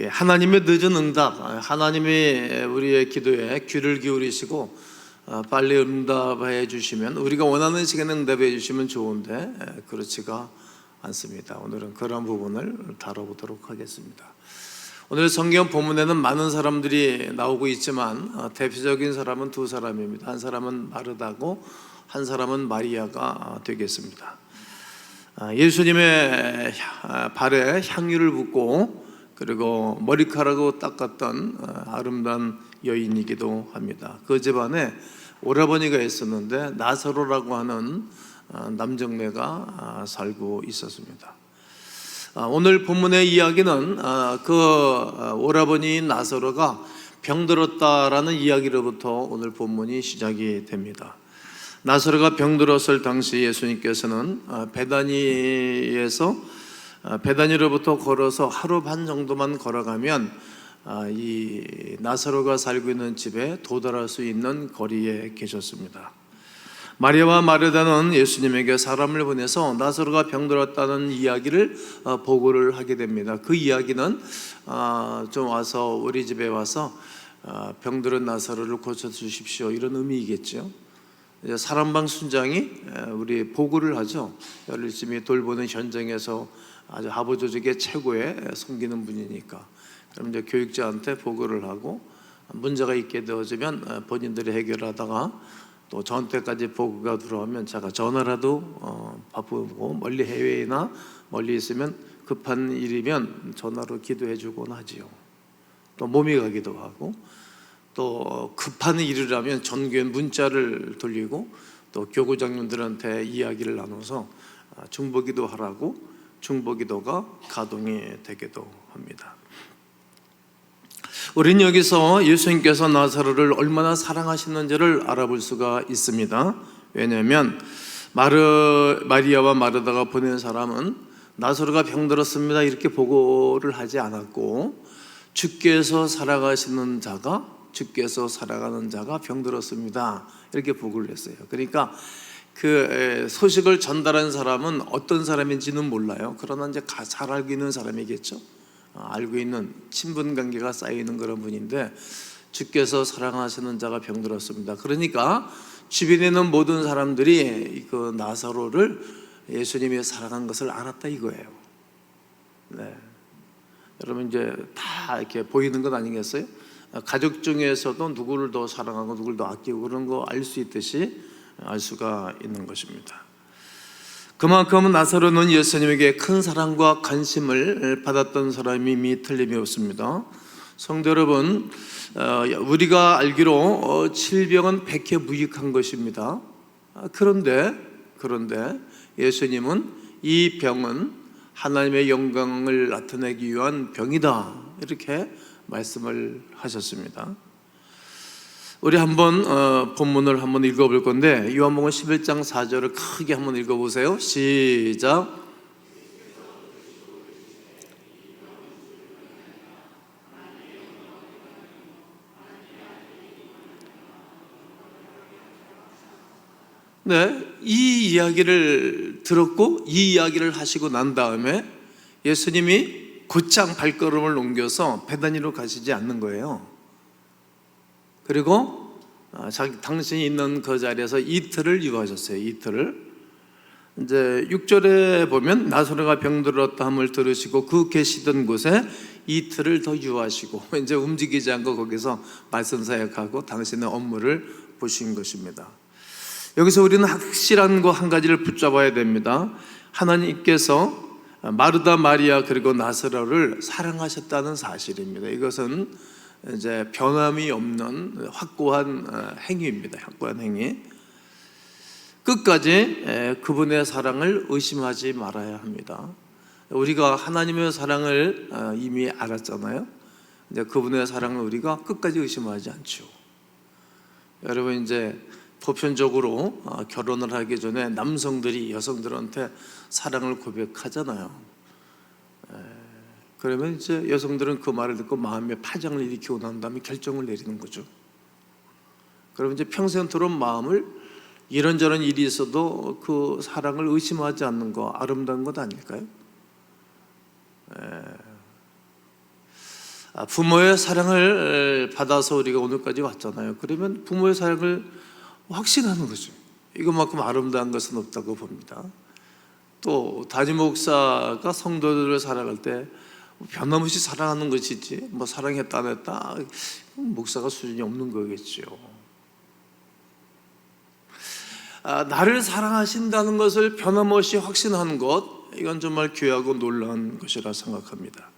하나님의 늦은 응답, 하나님이 우리의 기도에 귀를 기울이시고 빨리 응답해 주시면, 우리가 원하는 시간에 응답해 주시면 좋은데 그렇지가 않습니다. 오늘은 그런 부분을 다뤄보도록 하겠습니다. 오늘 성경 본문에는 많은 사람들이 나오고 있지만 대표적인 사람은 두 사람입니다. 한 사람은 마르다고 한 사람은 마리아가 되겠습니다. 예수님의 발에 향유를 붓고 그리고 머리카락으로 닦았던 아름다운 여인이기도 합니다. 그 집안에 오라버니가 있었는데 나사로라고 하는 남정네가 살고 있었습니다. 오늘 본문의 이야기는 그 오라버니인 나사로가 병들었다라는 이야기로부터 오늘 본문이 시작이 됩니다. 나사로가 병들었을 당시 예수님께서는 베다니로부터 걸어서 하루 반 정도만 걸어가면 이 나사로가 살고 있는 집에 도달할 수 있는 거리에 계셨습니다. 마리아와 마르다는 예수님에게 사람을 보내서 나사로가 병들었다는 이야기를 보고를 하게 됩니다. 그 이야기는 좀 와서 우리 집에 와서 병들은 나사로를 고쳐주십시오, 이런 의미이겠죠. 사람방 순장이 우리 보고를 하죠. 열심히 돌보는 현장에서 아주 하부조직의 최고의 섬기는 분이니까. 그럼 이제 교육자한테 보고를 하고 문제가 있게 되어지면 본인들이 해결하다가 또 저한테까지 보고가 들어오면 제가 전화라도 바쁘고 멀리 해외나 멀리 있으면 급한 일이면 전화로 기도해 주곤 하지요. 또 몸이 가기도 하고, 또 급한 일이라면 전교회 문자를 돌리고 또 교구장님들한테 이야기를 나눠서 중보기도 하라고 중보기도가 가동이 되기도 합니다. 우리는 여기서 예수님께서 나사로를 얼마나 사랑하시는지를 알아볼 수가 있습니다. 왜냐하면 마리아와 마르다가 보낸 사람은 나사로가 병들었습니다 이렇게 보고를 하지 않았고, 주께서 살아가는 자가 병들었습니다 이렇게 보고를 했어요. 그러니까 그 소식을 전달한 사람은 어떤 사람인지는 몰라요. 그러나 이제 잘 알고 있는 사람이겠죠. 알고 있는 친분 관계가 쌓여 있는 그런 분인데, 주께서 사랑하시는 자가 병들었습니다. 그러니까 주변에 있는 모든 사람들이 그 나사로를 예수님이 사랑한 것을 알았다 이거예요. 네. 여러분 이제 다 이렇게 보이는 것 아니겠어요? 가족 중에서도 누구를 더 사랑하고 누구를 더 아끼고 그런 거 알 수 있듯이 알 수가 있는 것입니다. 그만큼 나사로는 예수님에게 큰 사랑과 관심을 받았던 사람임이 틀림이 없습니다. 성도 여러분, 우리가 알기로 질병은 백해무익한 것입니다. 그런데 예수님은 이 병은 하나님의 영광을 나타내기 위한 병이다 이렇게 말씀을 하셨습니다. 우리 한번 본문을 한번 읽어볼 건데, 요한복음 11장 4절을 크게 한번 읽어보세요. 시작. 네, 이 이야기를 들었고 이 이야기를 하시고 난 다음에 예수님이 곧장 발걸음을 옮겨서 베다니로 가시지 않는 거예요. 그리고 당신이 있는 그 자리에서 이틀을 유하셨어요. 이틀을. 이제 6절에 보면 나사로가 병들었다 함을 들으시고 그 계시던 곳에 이틀을 더 유하시고, 이제 움직이지 않고 거기서 말씀 사역하고 당신의 업무를 보신 것입니다. 여기서 우리는 확실한 거 한 가지를 붙잡아야 됩니다. 하나님께서 마르다, 마리아 그리고 나사로를 사랑하셨다는 사실입니다. 이것은 이제 변함이 없는 확고한 행위입니다. 확고한 행위. 끝까지 그분의 사랑을 의심하지 말아야 합니다. 우리가 하나님의 사랑을 이미 알았잖아요. 이제 그분의 사랑을 우리가 끝까지 의심하지 않죠. 여러분 이제 보편적으로 결혼을 하기 전에 남성들이 여성들한테 사랑을 고백하잖아요. 그러면 이제 여성들은 그 말을 듣고 마음에 파장을 일으키고 난 다음에 결정을 내리는 거죠. 그러면 이제 평생토록 마음을 이런저런 일이 있어도 그 사랑을 의심하지 않는 거 아름다운 것 아닐까요? 부모의 사랑을 받아서 우리가 오늘까지 왔잖아요. 그러면 부모의 사랑을 확신하는 거죠. 이것만큼 아름다운 것은 없다고 봅니다. 또 담임 목사가 성도들을 사랑할 때 변함없이 사랑하는 것이지 뭐 사랑했다 안 했다 목사가 수준이 없는 거겠죠. 나를 사랑하신다는 것을 변함없이 확신하는 것, 이건 정말 귀하고 놀라운 것이라 생각합니다.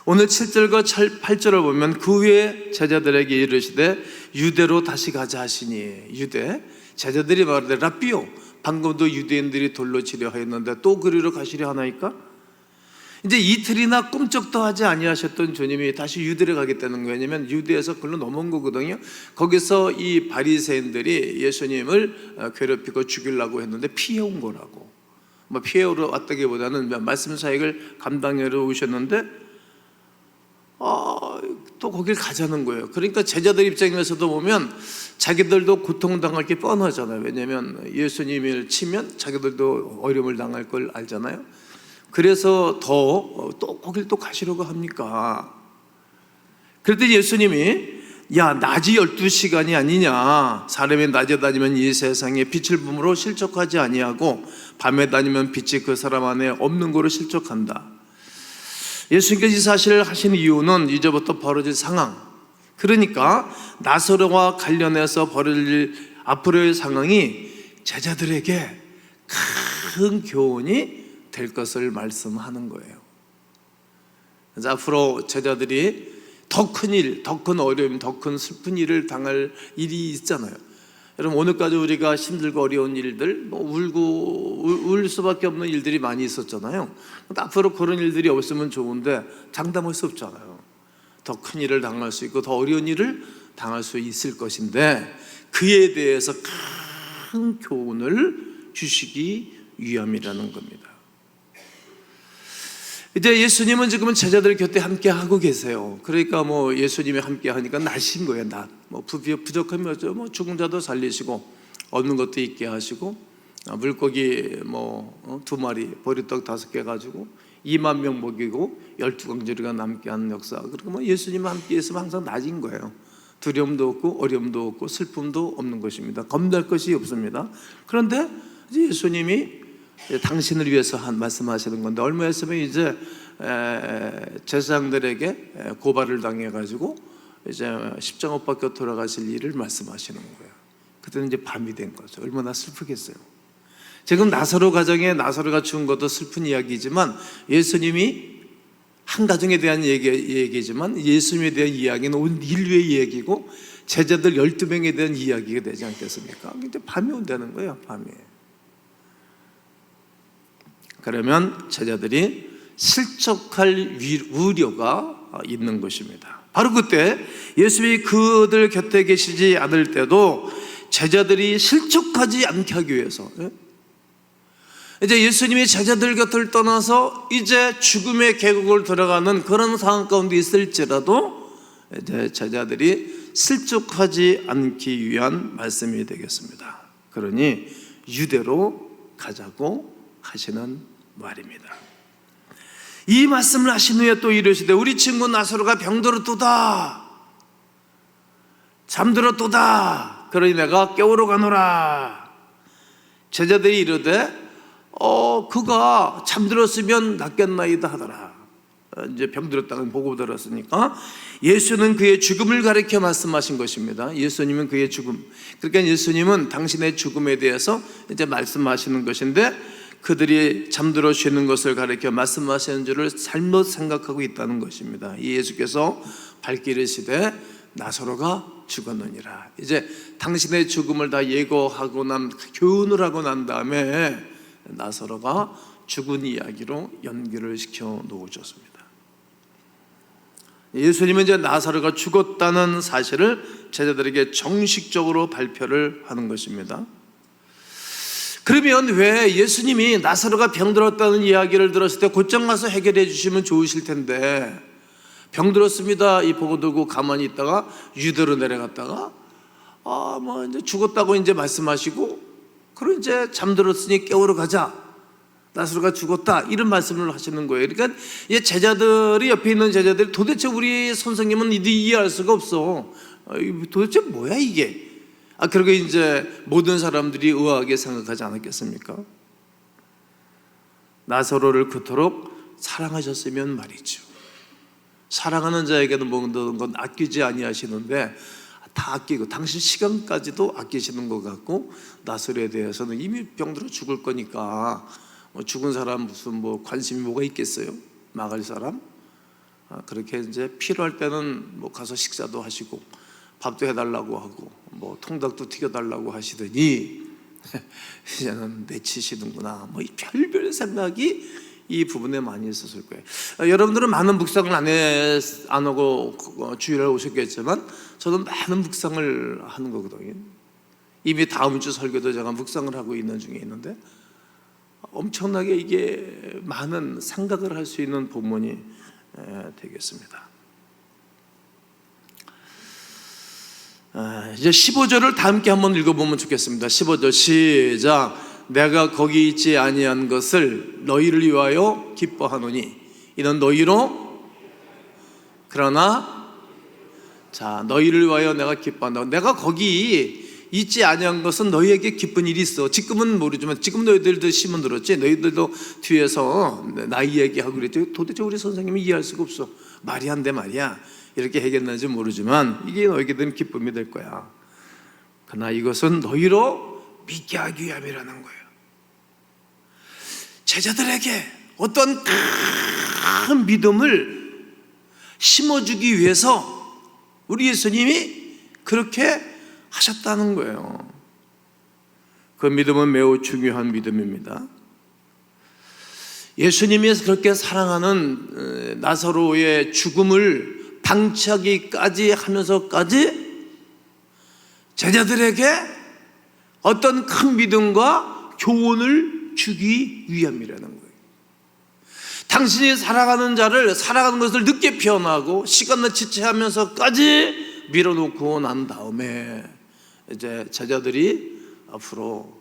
오늘 7절과 8절을 보면 그 후에 제자들에게 이르시되 유대로 다시 가자 하시니, 유대 제자들이 말하되 라삐요, 방금도 유대인들이 돌로 치려 하였는데 또 그리로 가시려 하나이까? 이제 이틀이나 꿈쩍도 하지 아니하셨던 주님이 다시 유대를 가겠다는 거예요. 왜냐하면 유대에서 글로 넘어온 거거든요. 거기서 이 바리새인들이 예수님을 괴롭히고 죽이려고 했는데 피해온 거라고. 뭐 피해오러 왔다기보다는 말씀 사역을 감당하러 오셨는데 또 거길 가자는 거예요. 그러니까 제자들 입장에서도 보면 자기들도 고통당할 게 뻔하잖아요. 왜냐하면 예수님을 치면 자기들도 어려움을 당할 걸 알잖아요. 그래서 또 거길 또 가시려고 합니까? 그랬더니 예수님이 야, 낮이 12시간이 아니냐, 사람이 낮에 다니면 이 세상에 빛을 품으로 실족하지 아니하고 밤에 다니면 빛이 그 사람 안에 없는 거로 실족한다. 예수님께서 이 사실을 하신 이유는 이제부터 벌어질 상황, 그러니까 나사로와 관련해서 벌어질 앞으로의 상황이 제자들에게 큰 교훈이 될 것을 말씀하는 거예요. 그래서 앞으로 제자들이 더 큰 일, 더 큰 어려움, 더 큰 슬픈 일을 당할 일이 있잖아요. 여러분, 오늘까지 우리가 힘들고 어려운 일들, 울 수밖에 없는 일들이 많이 있었잖아요. 앞으로 그런 일들이 없으면 좋은데 장담할 수 없잖아요. 더 큰 일을 당할 수 있고 더 어려운 일을 당할 수 있을 것인데 그에 대해서 큰 교훈을 주시기 위함이라는 겁니다. 이제 예수님은 지금은 제자들 곁에 함께 하고 계세요. 그러니까 뭐 예수님이 함께 하니까 낫인 거예요. 낫. 뭐 부족함이 없죠. 뭐 죽은 자도 살리시고 얻는 것도 있게 하시고 물고기 2마리 보리떡 5개 가지고 2만 명 먹이고 12강제리가 남게 하는 역사. 그리고 뭐 예수님 함께 있으면 항상 낫인 거예요. 두려움도 없고 어려움도 없고 슬픔도 없는 것입니다. 겁날 것이 없습니다. 그런데 이제 예수님이 당신을 위해서 말씀하시는 건데 얼마 있으면 이제 제사장들에게 고발을 당해가지고 이제 십자가 못 박혀 돌아가실 일을 말씀하시는 거예요. 그때는 이제 밤이 된 거죠. 얼마나 슬프겠어요. 지금 나사로 가정에 나사로가 죽은 것도 슬픈 이야기지만 예수님이 한 가정에 대한 얘기지만 예수님에 대한 이야기는 온 인류의 이야기고 제자들 12명에 대한 이야기가 되지 않겠습니까? 근데 밤이 온다는 거예요. 밤이. 그러면 제자들이 실족할 우려가 있는 것입니다. 바로 그때 예수님이 그들 곁에 계시지 않을 때도 제자들이 실족하지 않게 하기 위해서 이제 예수님이 제자들 곁을 떠나서 이제 죽음의 계곡을 들어가는 그런 상황 가운데 있을지라도 이제 제자들이 실족하지 않기 위한 말씀이 되겠습니다. 그러니 유대로 가자고 하시는 말입니다. 이 말씀을 하신 후에 또 이르시되 우리 친구 나사로가 병들었도다, 잠들었도다. 그러니 내가 깨우러 가노라. 제자들이 이르되 그가 잠들었으면 낫겠나이다 하더라. 이제 병들었다는 보고 들었으니까 예수는 그의 죽음을 가리켜 말씀하신 것입니다. 예수님은 그의 죽음, 그러니까 예수님은 당신의 죽음에 대해서 이제 말씀하시는 것인데 그들이 잠들어 쉬는 것을 가리켜 말씀하시는 줄을 잘못 생각하고 있다는 것입니다. 이 예수께서 밝게 이르시되 나사로가 죽었느니라. 이제 당신의 죽음을 다 예고하고 교훈을 하고 난 다음에 나사로가 죽은 이야기로 연결을 시켜 놓으셨습니다. 예수님은 이제 나사로가 죽었다는 사실을 제자들에게 정식적으로 발표를 하는 것입니다. 그러면 왜 예수님이 나사로가 병들었다는 이야기를 들었을 때 곧장 가서 해결해 주시면 좋으실 텐데 병들었습니다 이 보고 들고 가만히 있다가 유대로 내려갔다가 이제 죽었다고 이제 말씀하시고 그럼 이제 잠들었으니 깨우러 가자 나사로가 죽었다, 이런 말씀을 하시는 거예요. 그러니까 이 제자들이, 옆에 있는 제자들이 도대체 우리 선생님은 이해할 수가 없어. 도대체 뭐야 이게? 그리고 이제 모든 사람들이 의아하게 생각하지 않았겠습니까? 나사로를 그토록 사랑하셨으면 말이죠. 사랑하는 자에게는 모든 건 아끼지 아니하시는데 다 아끼고 당신 시간까지도 아끼시는 것 같고, 나사로에 대해서는 이미 병들어 죽을 거니까 죽은 사람 무슨 관심이 뭐가 있겠어요? 막을 사람? 그렇게 이제 필요할 때는 가서 식사도 하시고 밥도 해달라고 하고 통닭도 튀겨달라고 하시더니 이제는 내치시는구나, 이 별별 생각이 이 부분에 많이 있었을 거예요. 여러분들은 많은 묵상을 안 하고 주일에 오셨겠지만 저는 많은 묵상을 하는 거거든요. 이미 다음 주 설교도 제가 묵상을 하고 있는 중에 있는데 엄청나게 이게 많은 생각을 할 수 있는 본문이 되겠습니다. 이제 15절을 다 함께 한번 읽어보면 좋겠습니다. 15절 시작. 내가 거기 있지 아니한 것을 너희를 위하여 기뻐하노니 이는 너희로, 그러나 너희를 위하여 내가 기뻐한다. 내가 거기 있지 아니한 것은 너희에게 기쁜 일이 있어. 지금은 모르지만 지금 너희들도 시문 들었지. 너희들도 뒤에서 나이 얘기하고 그랬지. 도대체 우리 선생님이 이해할 수가 없어. 말이 안 돼 말이야. 이렇게 해결나지 모르지만 이게 너희에게 된 기쁨이 될 거야. 그러나 이것은 너희로 믿게 하기 위함이라는 거예요. 제자들에게 어떤 큰 믿음을 심어주기 위해서 우리 예수님이 그렇게 하셨다는 거예요. 그 믿음은 매우 중요한 믿음입니다. 예수님이 그렇게 사랑하는 나사로의 죽음을 방치하기까지 하면서까지 제자들에게 어떤 큰 믿음과 교훈을 주기 위함이라는 거예요. 당신이 사랑하는 자를, 사랑하는 것을 늦게 표현하고 시간을 지체하면서까지 밀어놓고 난 다음에 이제 제자들이 앞으로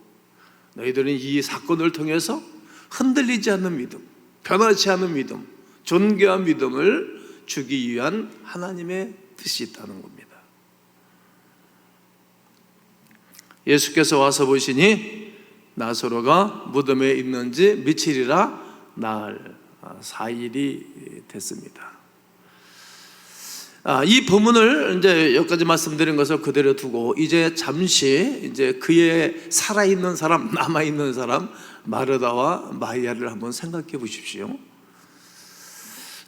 너희들은 이 사건을 통해서 흔들리지 않는 믿음, 변하지 않는 믿음, 존귀한 믿음을 주기 위한 하나님의 뜻이 있다는 겁니다. 예수께서 와서 보시니 나사로가 무덤에 있는지 며칠이라 나흘, 4일이 됐습니다. 이 본문을 이제 여기까지 말씀드린 것을 그대로 두고 이제 잠시 이제 그의 살아있는 사람, 남아있는 사람 마르다와 마리아를 한번 생각해 보십시오.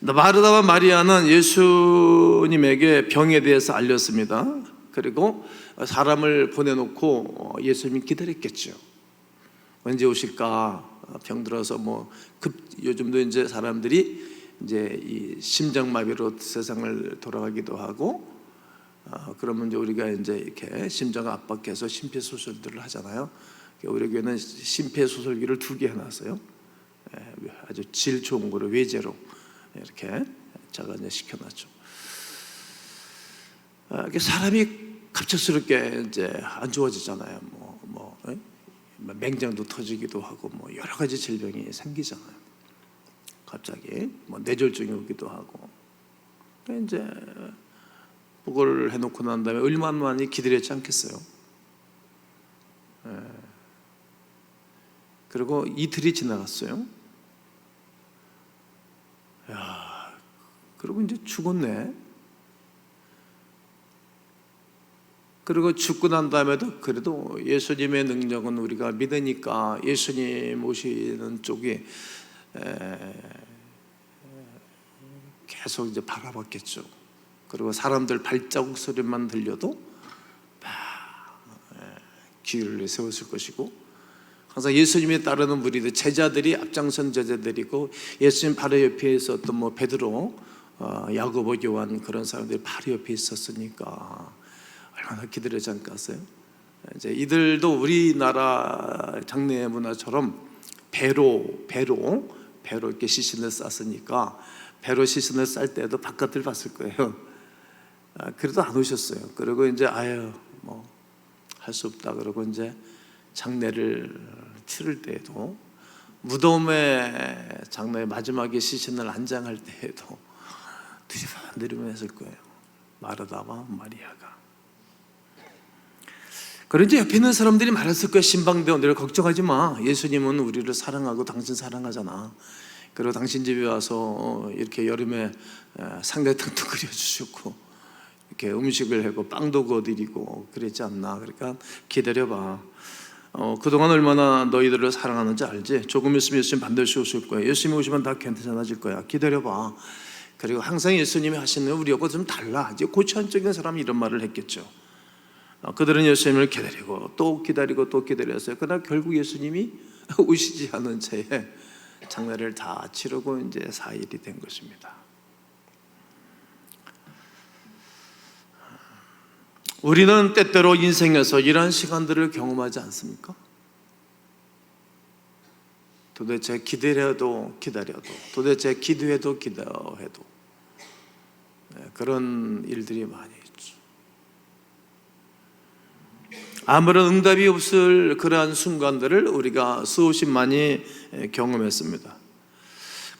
마르다와 마리아는 예수님에게 병에 대해서 알렸습니다. 그리고 사람을 보내놓고 예수님이 기다렸겠죠. 언제 오실까? 병들어서 요즘도 이제 사람들이 이제 이 심장마비로 세상을 돌아가기도 하고, 그러면 이제 우리가 이제 이렇게 심장 압박해서 심폐소설들을 하잖아요. 우리 교회는 심폐소설기를 2개 해놨어요. 아주 질 좋은 거로 외제로 이렇게 제가 이제 시켜놨죠. 사람이 갑작스럽게 이제 안 좋아지잖아요. 맹장도 터지기도 하고 여러 가지 질병이 생기잖아요. 갑자기 뇌졸중이 오기도 하고. 이제 그걸 해놓고 난 다음에 얼마나 많이 기다렸지 않겠어요? 그리고 이틀이 지나갔어요. 그리고 이제 죽었네. 그리고 죽고 난 다음에도 그래도 예수님의 능력은 우리가 믿으니까 예수님 오시는 쪽이 계속 이제 바라봤겠죠. 그리고 사람들 발자국 소리만 들려도 귀를 세웠을 것이고, 항상 예수님에 따르는 무리들, 제자들이 앞장선 제자들이고, 예수님 바로 옆에 있었던 베드로, 야고보, 요한, 그런 사람들이 바로 옆에 있었으니까 얼마나 기다리지 않겠어요? 이제 이들도 우리나라 장례 문화처럼 배로 이렇게 시신을 쌌으니까 배로 시신을 쌀 때도 바깥을 봤을 거예요. 그래도 안 오셨어요. 그리고 이제 할 수 없다 그러고 이제 장례를 치를 때에도 무덤의 장로의 마지막에 시신을 안장할 때에도 들이면 했을 거예요. 마르다와 마리아가. 그런데 옆에 있는 사람들이 말했을 거예요. 신방대원들, 걱정하지 마. 예수님은 우리를 사랑하고 당신 사랑하잖아. 그리고 당신 집에 와서 이렇게 여름에 삼계탕도 끓여주셨고 이렇게 음식을 하고 빵도 구워드리고 그랬지 않나. 그러니까 기다려봐. 그동안 얼마나 너희들을 사랑하는지 알지? 조금 있으면 예수님 반드시 오실 거야. 예수님이 오시면 다 괜찮아질 거야. 기다려봐. 그리고 항상 예수님이 하시는 우리하고 좀 달라. 이제 고차원적인 사람이 이런 말을 했겠죠. 그들은 예수님을 기다리고 또 기다리고 또 기다렸어요. 그러나 결국 예수님이 오시지 않은 채에 장례를 다 치르고 이제 4일이 된 것입니다. 우리는 때때로 인생에서 이런 시간들을 경험하지 않습니까? 도대체 기다려도 도대체 기도해도 그런 일들이 많이 있죠. 아무런 응답이 없을 그러한 순간들을 우리가 수없이 많이 경험했습니다.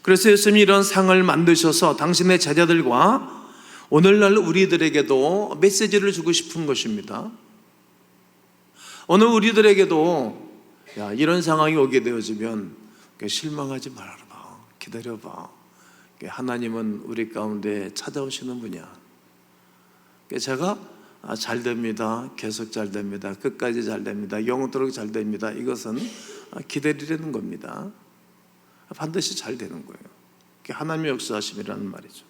그래서 예수님이 이런 상을 만드셔서 당신의 제자들과 오늘날 우리들에게도 메시지를 주고 싶은 것입니다. 오늘 우리들에게도 이런 상황이 오게 되어지면 실망하지 말아라. 기다려봐. 하나님은 우리 가운데 찾아오시는 분이야. 제가 잘 됩니다. 계속 잘 됩니다. 끝까지 잘 됩니다. 영원토록 잘 됩니다. 이것은 기다리려는 겁니다. 반드시 잘 되는 거예요. 하나님의 역사하심이라는 말이죠.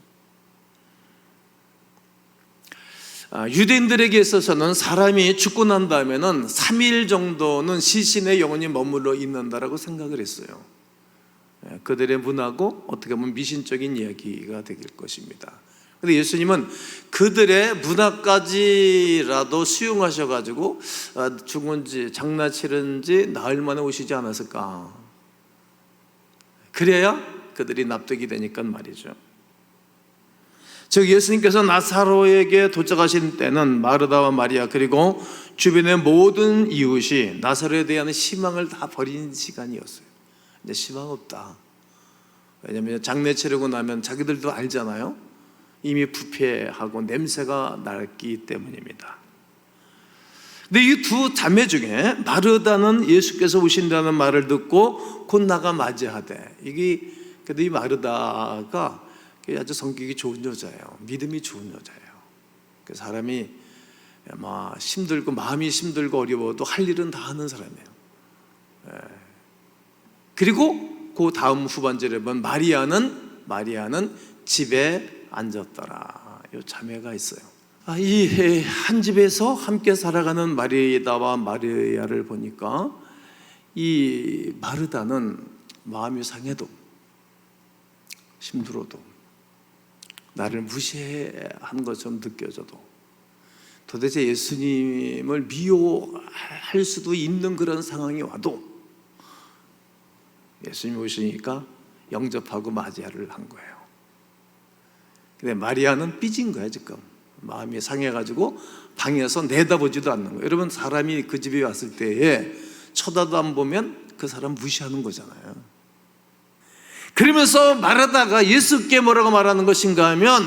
유대인들에게 있어서는 사람이 죽고 난 다음에는 3일 정도는 시신에 영혼이 머물러 있는다라고 생각을 했어요. 그들의 문화고 어떻게 보면 미신적인 이야기가 될 것입니다. 그런데 예수님은 그들의 문화까지라도 수용하셔가지고 죽은지 장난치는지 나흘 만에 오시지 않았을까. 그래야 그들이 납득이 되니까 말이죠. 즉 예수님께서 나사로에게 도착하신 때는 마르다와 마리아 그리고 주변의 모든 이웃이 나사로에 대한 희망을 다 버린 시간이었어요. 이제 희망 없다. 왜냐하면 장례 치르고 나면 자기들도 알잖아요. 이미 부패하고 냄새가 났기 때문입니다. 근데 이 두 자매 중에 마르다는 예수께서 오신다는 말을 듣고 곧 나가 맞이하되, 근데 이 마르다가 아주 성격이 좋은 여자예요. 믿음이 좋은 여자예요. 사람이 힘들고 마음이 힘들고 어려워도 할 일은 다 하는 사람이에요. 그리고 그 다음 후반절에 보면 마리아는 집에 앉았더라. 이 자매가 있어요. 이 한 집에서 함께 살아가는 마리다와 마리아를 보니까 이 마르다는 마음이 상해도 힘들어도 나를 무시한 것처럼 느껴져도 도대체 예수님을 미워할 수도 있는 그런 상황이 와도 예수님이 오시니까 영접하고 맞이를 한 거예요. 근데 마리아는 삐진 거야. 지금 마음이 상해가지고 방에서 내다보지도 않는 거예요. 여러분, 사람이 그 집에 왔을 때에 쳐다도 안 보면 그 사람 무시하는 거잖아요. 그러면서 말하다가 예수께 뭐라고 말하는 것인가 하면,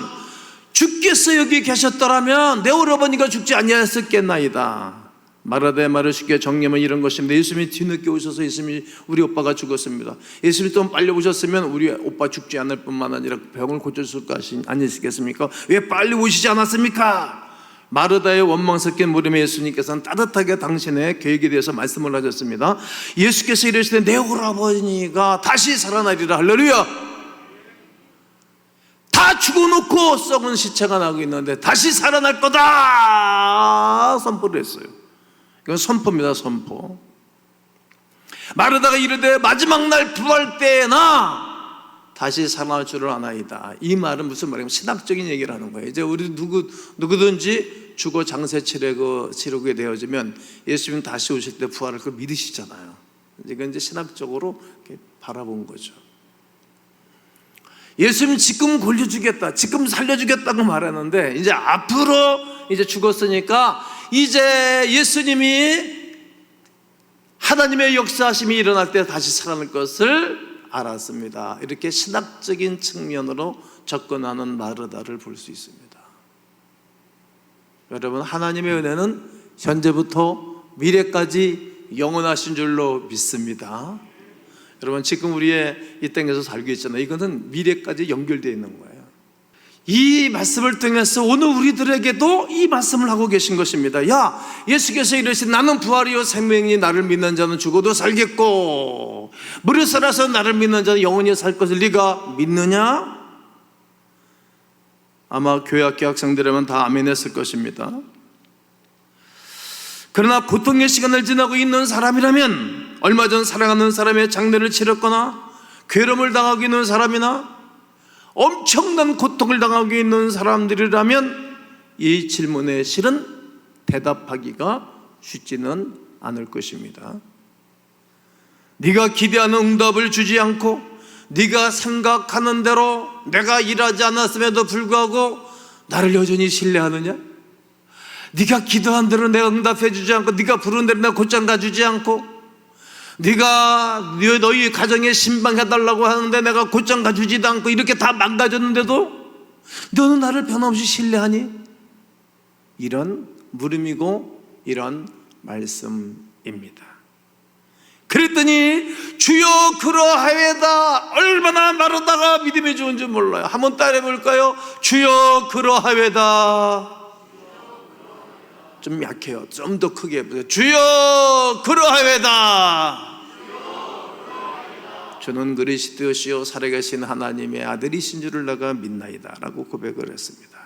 주께서 여기 계셨더라면 내 오라버니가 죽지 아니하였겠나이다. 마르다의 말을 쉽게 정리하면 이런 것입니다. 예수님이 뒤늦게 오셔서 예수님이 우리 오빠가 죽었습니다. 예수님이 좀 빨리 오셨으면 우리 오빠 죽지 않을 뿐만 아니라 병을 고쳤을 것이 아니시겠습니까? 왜 빨리 오시지 않았습니까? 마르다의 원망 섞인 물음에 예수님께서는 따뜻하게 당신의 계획에 대해서 말씀을 하셨습니다. 예수께서 이르시되 내 오라버니가 다시 살아나리라. 할렐루야. 다 죽어놓고 썩은 시체가 나고 있는데 다시 살아날 거다 선포를 했어요. 이건 선포입니다. 선포. 마르다가 이르되 마지막 날 부활 때나 다시 살아날 줄을 아나이다. 이 말은 무슨 말이냐면 신학적인 얘기를 하는 거예요. 이제 우리 누구든지 죽어 장세 치르게 되어지면 예수님 다시 오실 때 부활을 그걸 믿으시잖아요. 이건 이제 신학적으로 이렇게 바라본 거죠. 예수님 지금 골려주겠다, 지금 살려주겠다고 말하는데 이제 앞으로 이제 죽었으니까 이제 예수님이 하나님의 역사하심이 일어날 때 다시 살아날 것을 알았습니다. 이렇게 신학적인 측면으로 접근하는 마르다를 볼 수 있습니다. 여러분, 하나님의 은혜는 현재부터 미래까지 영원하신 줄로 믿습니다. 여러분, 지금 우리의 이 땅에서 살고 있잖아요. 이거는 미래까지 연결되어 있는 거예요. 이 말씀을 통해서 오늘 우리들에게도 이 말씀을 하고 계신 것입니다. 야, 예수께서 이르신 나는 부활이요 생명이니 나를 믿는 자는 죽어도 살겠고 무릇 살아서 나를 믿는 자는 영원히 살 것을 네가 믿느냐? 아마 교회학교 학생들이라면 다 아멘했을 것입니다. 그러나 고통의 시간을 지나고 있는 사람이라면, 얼마 전 사랑하는 사람의 장례를 치렀거나 괴로움을 당하고 있는 사람이나 엄청난 고통을 당하고 있는 사람들이라면 이 질문에 실은 대답하기가 쉽지는 않을 것입니다. 네가 기대하는 응답을 주지 않고 네가 생각하는 대로 내가 일하지 않았음에도 불구하고 나를 여전히 신뢰하느냐? 네가 기도한 대로 내가 응답해 주지 않고 네가 부른 대로 내가 곧장 가주지 않고 네가 너희 가정에 신방해달라고 하는데 내가 곧장 가주지도 않고 이렇게 다 망가졌는데도 너는 나를 변함없이 신뢰하니? 이런 물음이고 이런 말씀입니다. 그랬더니 주여 그러하외다. 얼마나 마르다가 믿음이 좋은지 몰라요. 한번 따라해 볼까요? 주여 그러하외다. 좀 약해요. 좀 더 크게 해보세요. 주여 그러하외다. 저는 그리스도시요 살아계신 하나님의 아들이신 줄을 내가 믿나이다 라고 고백을 했습니다.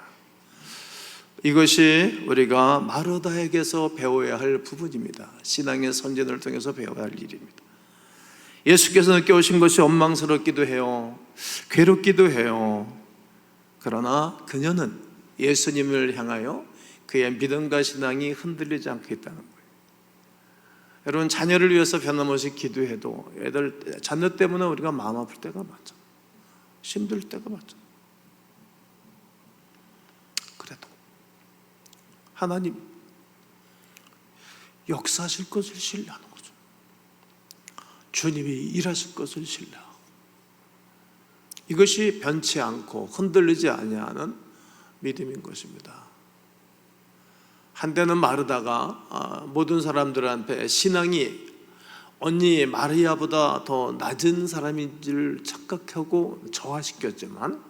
이것이 우리가 마르다에게서 배워야 할 부분입니다. 신앙의 선진을 통해서 배워야 할 일입니다. 예수께서 느껴오신 것이 원망스럽기도 해요. 괴롭기도 해요. 그러나 그녀는 예수님을 향하여 그의 믿음과 신앙이 흔들리지 않고 있다는 거예요. 여러분, 자녀를 위해서 변함없이 기도해도 자녀 때문에 우리가 마음 아플 때가 많죠. 힘들 때가 많죠. 그래도 하나님 역사하실 것을 신뢰하는 거죠. 주님이 일하실 것을 신뢰하고 이것이 변치 않고 흔들리지 아니하는 믿음인 것입니다. 한때는 마르다가 모든 사람들한테 신앙이 언니 마리아보다 더 낮은 사람인 줄 착각하고 저하시켰지만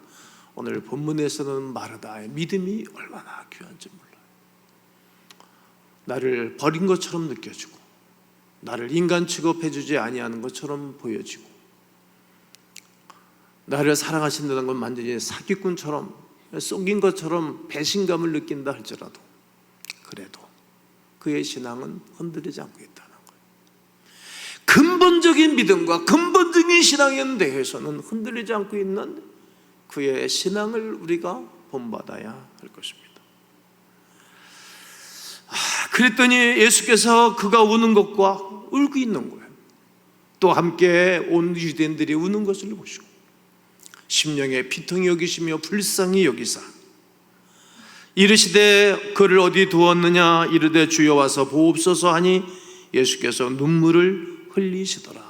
오늘 본문에서는 마르다의 믿음이 얼마나 귀한지 몰라요. 나를 버린 것처럼 느껴지고 나를 인간 취급해주지 아니하는 것처럼 보여지고 나를 사랑하신다는 건 완전히 사기꾼처럼 속인 것처럼 배신감을 느낀다 할지라도 그래도 그의 신앙은 흔들리지 않고 있다는 거예요. 근본적인 믿음과 근본적인 신앙에 대해서는 흔들리지 않고 있는 그의 신앙을 우리가 본받아야 할 것입니다. 그랬더니 예수께서 그가 우는 것과 울고 있는 거예요. 또 함께 온 유대인들이 우는 것을 보시고 심령에 비통히 여기시며 불쌍히 여기사 이르시되 그를 어디 두었느냐 이르되 주여 와서 보옵소서 하니 예수께서 눈물을 흘리시더라.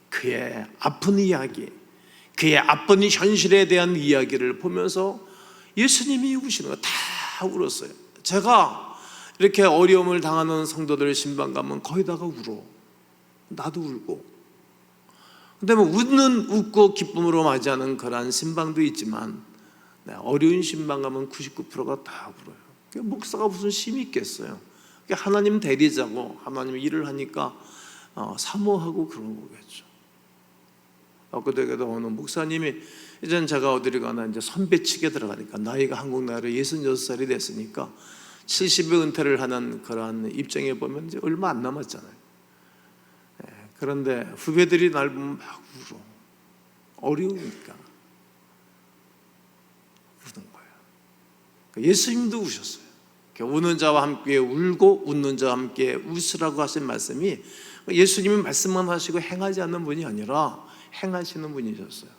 그의 아픈 이야기, 그의 아픈 현실에 대한 이야기를 보면서 예수님이 우시는 거 다 울었어요. 제가 이렇게 어려움을 당하는 성도들 신방 가면 거의 다가 울어. 나도 울고. 근데 뭐 웃고 기쁨으로 맞이하는 그런 신방도 있지만 어려운 신방 가면 99%가 다 울어요. 목사가 무슨 힘이 있겠어요. 하나님 대리자고 하나님 일을 하니까 사모하고 그런 거겠죠. 엊그저께도 어느 목사님이 이제는 제가 어디를 가나 이제 선배치게 들어가니까 나이가 한국 나이로 66살이 됐으니까 70에 은퇴를 하는 그런 입장에 보면 이제 얼마 안 남았잖아요. 그런데 후배들이 날 보면 막 울어. 어려우니까 우는 거예요. 예수님도 우셨어요. 우는 자와 함께 울고 웃는 자와 함께 웃으라고 하신 말씀이 예수님이 말씀만 하시고 행하지 않는 분이 아니라 행하시는 분이셨어요.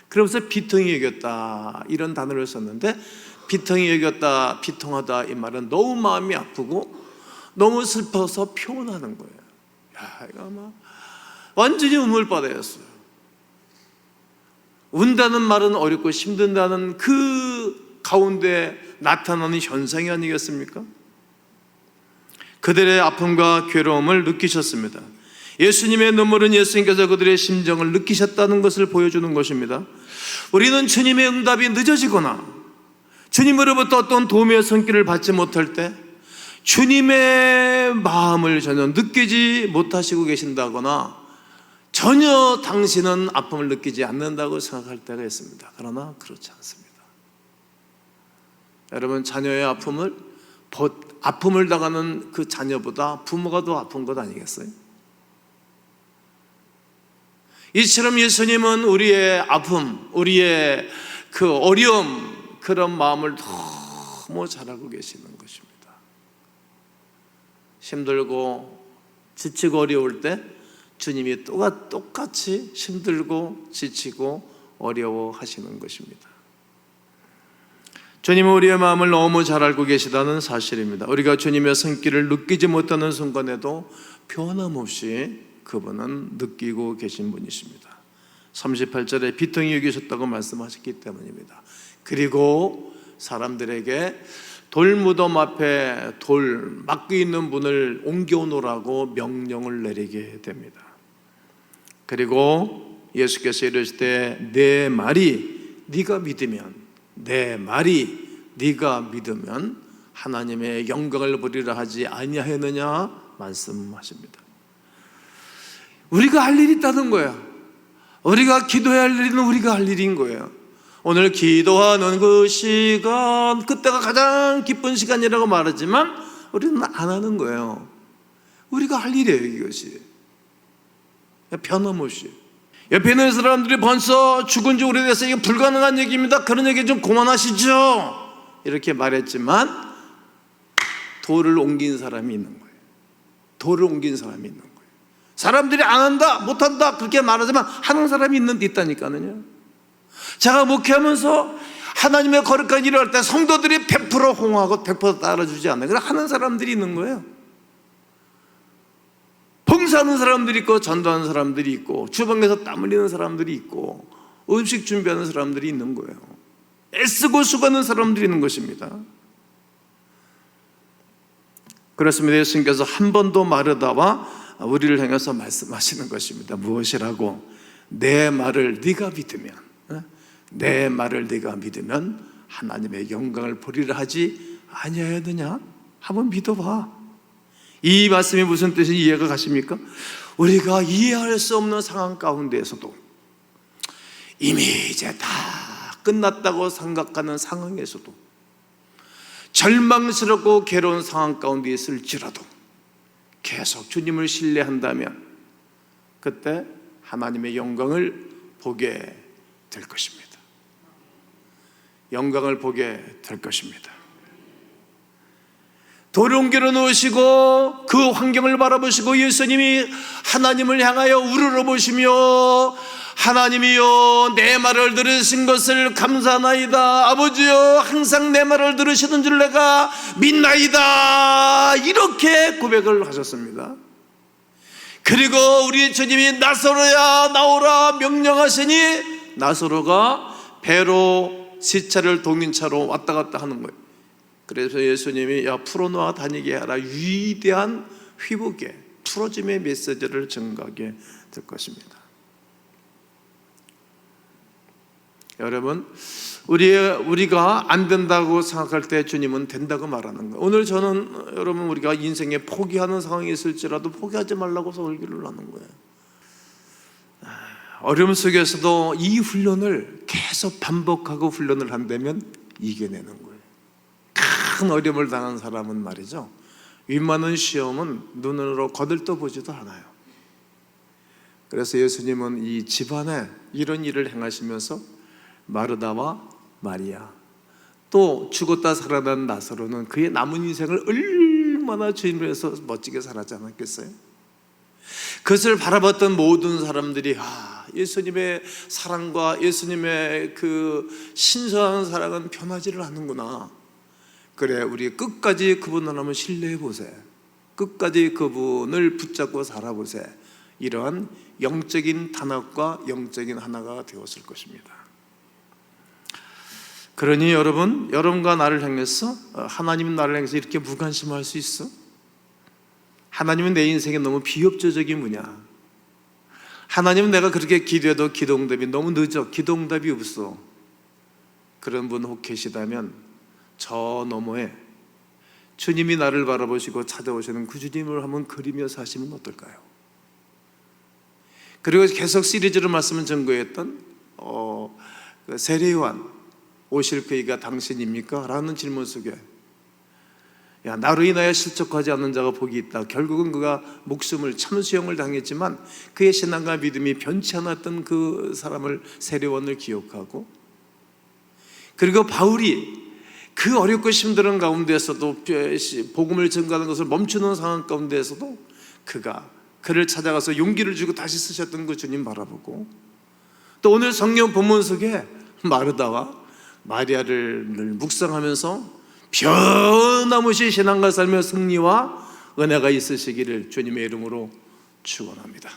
그러면서 비통히 여겼다 이런 단어를 썼는데 비통히 여겼다, 비통하다 이 말은 너무 마음이 아프고 너무 슬퍼서 표현하는 거예요. 이거 아마 완전히 우물바다였어요. 운다는 말은 어렵고 힘든다는 그 가운데 나타나는 현상이 아니겠습니까? 그들의 아픔과 괴로움을 느끼셨습니다. 예수님의 눈물은 예수님께서 그들의 심정을 느끼셨다는 것을 보여주는 것입니다. 우리는 주님의 응답이 늦어지거나 주님으로부터 어떤 도움의 손길을 받지 못할 때 주님의 마음을 전혀 느끼지 못하시고 계신다거나 전혀 당신은 아픔을 느끼지 않는다고 생각할 때가 있습니다. 그러나 그렇지 않습니다. 여러분, 자녀의 아픔을 당하는 그 자녀보다 부모가 더 아픈 것 아니겠어요? 이처럼 예수님은 우리의 아픔, 우리의 그 어려움, 그런 마음을 너무 잘 알고 계시는 것입니다. 힘들고 지치고 어려울 때 주님이 똑같이 힘들고 지치고 어려워하시는 것입니다. 주님은 우리의 마음을 너무 잘 알고 계시다는 사실입니다. 우리가 주님의 손길을 느끼지 못하는 순간에도 변함없이 그분은 느끼고 계신 분이십니다. 38절에 비통히 여기셨다고 말씀하셨기 때문입니다. 그리고 사람들에게 돌무덤 앞에 돌 막고 있는 문을 옮겨놓으라고 명령을 내리게 됩니다. 그리고 예수께서 이르시되 내 말이 네가 믿으면 하나님의 영광을 보리라 하지 아니하였느냐 말씀하십니다. 우리가 할 일이 있다는 거예요. 우리가 기도해야 할 일은 우리가 할 일인 거예요. 오늘 기도하는 그 시간, 그때가 가장 기쁜 시간이라고 말하지만 우리는 안 하는 거예요. 우리가 할 일이에요, 이것이. 변함없이. 옆에 있는 사람들이 벌써 죽은 지 오래돼서 이게 불가능한 얘기입니다, 그런 얘기 좀 그만하시죠, 이렇게 말했지만 돌을 옮긴 사람이 있는 거예요. 돌을 옮긴 사람이 있는 거예요. 사람들이 안 한다, 못한다 그렇게 말하지만 하는 사람이 있다니까요. 제가 목회하면서 하나님의 거룩한 일을 할 때 성도들이 100% 홍하고 100% 따라주지 않아요. 그래서 하는 사람들이 있는 거예요. 봉사하는 사람들이 있고, 전도하는 사람들이 있고, 주방에서 땀 흘리는 사람들이 있고, 음식 준비하는 사람들이 있는 거예요. 애쓰고 수고하는 사람들이 있는 것입니다. 그렇습니다. 예수님께서 한 번 더 마르다와 우리를 향해서 말씀하시는 것입니다. 무엇이라고? 내 말을 네가 믿으면 하나님의 영광을 보리라 하지 아니하였느냐? 한번 믿어봐. 이 말씀이 무슨 뜻인지 이해가 가십니까? 우리가 이해할 수 없는 상황 가운데에서도, 이미 이제 다 끝났다고 생각하는 상황에서도, 절망스럽고 괴로운 상황 가운데 있을지라도 계속 주님을 신뢰한다면 그때 하나님의 영광을 보게 될 것입니다. 영광을 보게 될 것입니다. 돌을 옮겨 놓으시고 그 환경을 바라보시고 예수님이 하나님을 향하여 우러러보시며, 하나님이여 내 말을 들으신 것을 감사하나이다. 아버지여 항상 내 말을 들으시는 줄 내가 믿나이다. 이렇게 고백을 하셨습니다. 그리고 우리 주님이 나사로야 나오라 명령하시니 나사로가 배로 시차를 동인차로 왔다 갔다 하는 거예요. 그래서 예수님이 풀어놓아 다니게 하라, 위대한 회복의 풀어짐의 메시지를 전가하게 될 것입니다. 여러분, 우리가 안 된다고 생각할 때 주님은 된다고 말하는 거예요. 오늘 저는 여러분, 우리가 인생에 포기하는 상황이 있을지라도 포기하지 말라고 설교를 하는 거예요. 어려움 속에서도 이 훈련을 계속 반복하고 훈련을 한다면 이겨내는 거예요. 큰 어려움을 당한 사람은 말이죠, 윗많은 시험은 눈으로 거들떠 보지도 않아요. 그래서 예수님은 이 집안에 이런 일을 행하시면서 마르다와 마리아, 또 죽었다 살아난 나사로는 그의 남은 인생을 얼마나 주님을 위해서 멋지게 살았지 않았겠어요? 그것을 바라봤던 모든 사람들이 예수님의 사랑과 예수님의 그 신성한 사랑은 변하지를 않는구나. 그래, 우리 끝까지 그분 하나만 신뢰해 보세요. 끝까지 그분을 붙잡고 살아보세. 이러한 영적인 단합과 영적인 하나가 되었을 것입니다. 그러니 여러분과 나를 향해서 하나님은 나를 향해서 이렇게 무관심할 수 있어? 하나님은 내 인생에 너무 비협조적인 분이야. 하나님은 내가 그렇게 기도해도 기도응답이 너무 늦어. 기도응답이 없어. 그런 분 혹 계시다면 저 너머에 주님이 나를 바라보시고 찾아오시는 그 주님을 한번 그리며 사시면 어떨까요? 그리고 계속 시리즈로 말씀을 전거했던 그 세례요한 오실 그이가 당신입니까? 라는 질문 속에 야, 나로 인하여 실족하지 않는 자가 복이 있다. 결국은 그가 목숨을 참수형을 당했지만 그의 신앙과 믿음이 변치 않았던 그 사람을, 세례요한을 기억하고, 그리고 바울이 그 어렵고 힘든 가운데에서도 복음을 전가하는 것을 멈추는 상황 가운데에서도 그를 찾아가서 용기를 주고 다시 쓰셨던 그 주님 바라보고, 또 오늘 성경 본문 속에 마르다와 마리아를 늘 묵상하면서 변함없이 신앙과 삶의 승리와 은혜가 있으시기를 주님의 이름으로 축원합니다.